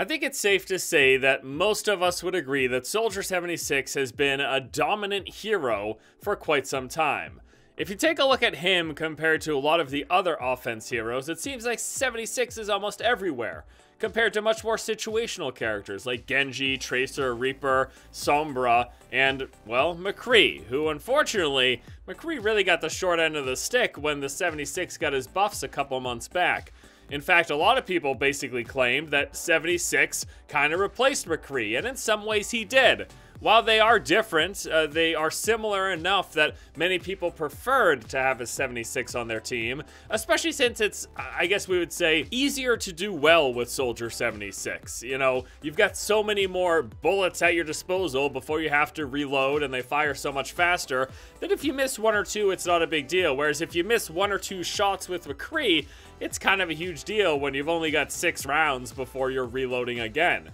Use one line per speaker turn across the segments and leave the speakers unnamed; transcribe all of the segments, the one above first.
I think it's safe to say that most of us would agree that Soldier 76 has been a dominant hero for quite some time. If you take a look at him compared to a lot of the other offense heroes, it seems like 76 is almost everywhere, compared to much more situational characters like Genji, Tracer, Reaper, Sombra, and, well, McCree, who unfortunately, McCree really got the short end of the stick when the 76 got his buffs a couple months back. In fact, a lot of people basically claimed that 76 kind of replaced McCree, and in some ways he did. While they are different, they are similar enough that many people preferred to have a 76 on their team, especially since it's, I guess we would say, easier to do well with Soldier 76. You know, you've got so many more bullets at your disposal before you have to reload, and they fire so much faster that if you miss one or two, it's not a big deal. Whereas if you miss one or two shots with McCree, it's kind of a huge deal when you've only got 6 rounds before you're reloading again.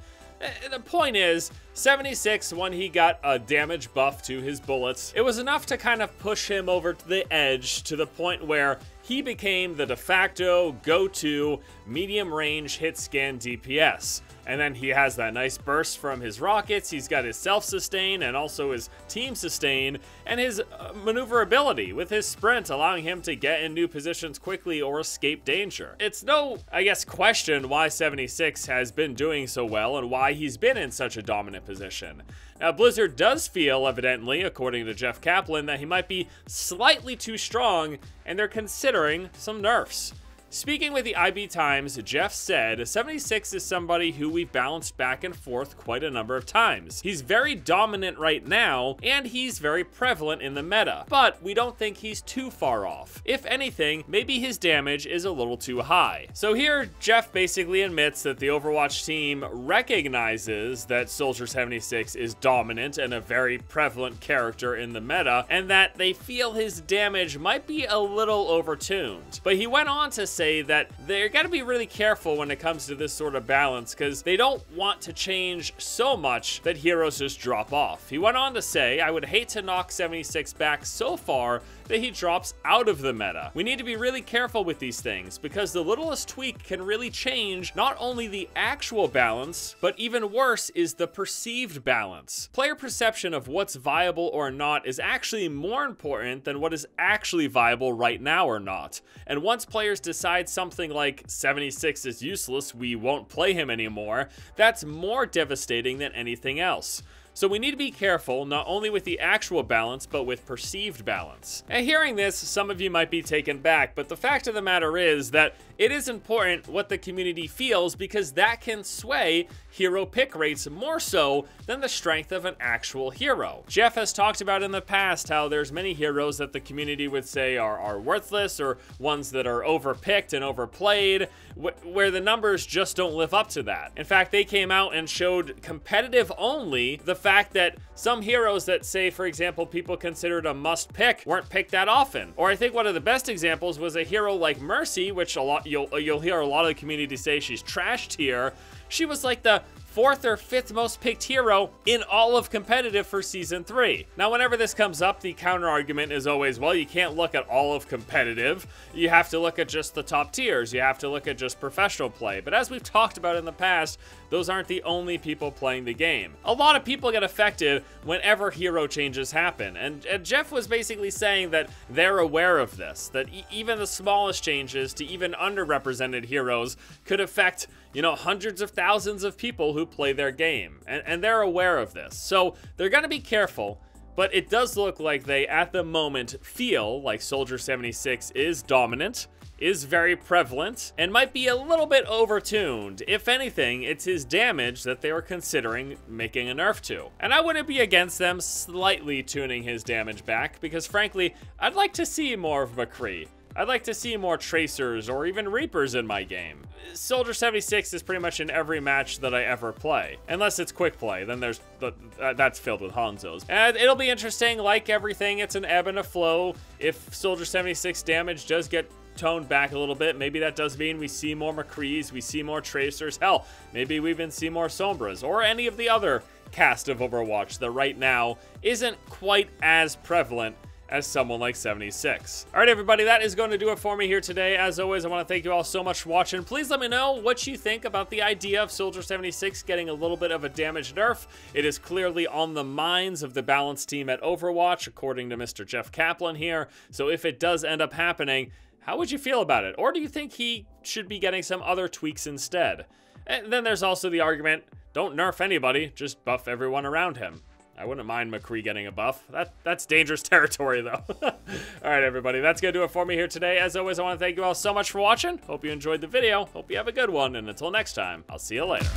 The point is, 76, when he got a damage buff to his bullets, it was enough to kind of push him over to the edge to the point where he became the de facto go-to medium-range hit-scan DPS. And then he has that nice burst from his rockets, he's got his self-sustain and also his team sustain, and his maneuverability with his sprint, allowing him to get in new positions quickly or escape danger. It's no, I guess, question why 76 has been doing so well and why he's been in such a dominant position. Now, Blizzard does feel, evidently, according to Jeff Kaplan, that he might be slightly too strong, and they're considering some nerfs. Speaking with the IB Times, Jeff said, 76 is somebody who we've bounced back and forth quite a number of times. He's very dominant right now, and he's very prevalent in the meta, but we don't think he's too far off. If anything, maybe his damage is a little too high. So here, Jeff basically admits that the Overwatch team recognizes that Soldier 76 is dominant and a very prevalent character in the meta, and that they feel his damage might be a little overtuned. But he went on to say that they're gotta be really careful when it comes to this sort of balance, because they don't want to change so much that heroes just drop off. He went on to say, I would hate to knock 76 back so far that he drops out of the meta. We need to be really careful with these things, because the littlest tweak can really change not only the actual balance, but even worse is the perceived balance. Player perception of what's viable or not is actually more important than what is actually viable right now or not. And once players decide something like 76 is useless, we won't play him anymore, that's more devastating than anything else. So we need to be careful, not only with the actual balance, but with perceived balance. And hearing this, some of you might be taken back, but the fact of the matter is that it is important what the community feels, because that can sway hero pick rates more so than the strength of an actual hero. Jeff has talked about in the past how there's many heroes that the community would say are worthless, or ones that are overpicked and overplayed, where the numbers just don't live up to that. In fact, they came out and showed competitive only the fact that some heroes that, say, for example, people considered a must pick weren't picked that often. Or I think one of the best examples was a hero like Mercy, which you'll hear a lot of the community say she's trash tier. She was like the 4th or 5th most picked hero in all of competitive for Season 3. Now, whenever this comes up, the counter argument is always, well, you can't look at all of competitive. You have to look at just the top tiers. You have to look at just professional play. But as we've talked about in the past, those aren't the only people playing the game. A lot of people get affected whenever hero changes happen. And Jeff was basically saying that they're aware of this, that even the smallest changes to even underrepresented heroes could affect, you know, hundreds of thousands of people who play their game, and they're aware of this. So they're gonna be careful, but it does look like they, at the moment, feel like Soldier 76 is dominant, is very prevalent, and might be a little bit overtuned. If anything, it's his damage that they were considering making a nerf to. And I wouldn't be against them slightly tuning his damage back, because frankly, I'd like to see more of McCree. I'd like to see more Tracers or even Reapers in my game. Soldier 76 is pretty much in every match that I ever play. Unless it's quick play, then there's that's filled with Hanzos. And it'll be interesting, like everything, it's an ebb and a flow. If Soldier 76 damage does get toned back a little bit, maybe that does mean we see more McCrees, we see more Tracers. Hell, maybe we even see more Sombras, or any of the other cast of Overwatch that right now isn't quite as prevalent as someone like 76. Alright everybody, that is going to do it for me here today. As always, I want to thank you all so much for watching. Please let me know what you think about the idea of Soldier 76 getting a little bit of a damage nerf. It is clearly on the minds of the balanced team at Overwatch, according to Mr. Jeff Kaplan here. So if it does end up happening, how would you feel about it? Or do you think he should be getting some other tweaks instead? And then there's also the argument, don't nerf anybody, just buff everyone around him. I wouldn't mind McCree getting a buff. That's dangerous territory, though. Alright, everybody, that's going to do it for me here today. As always, I want to thank you all so much for watching. Hope you enjoyed the video. Hope you have a good one, and until next time, I'll see you later.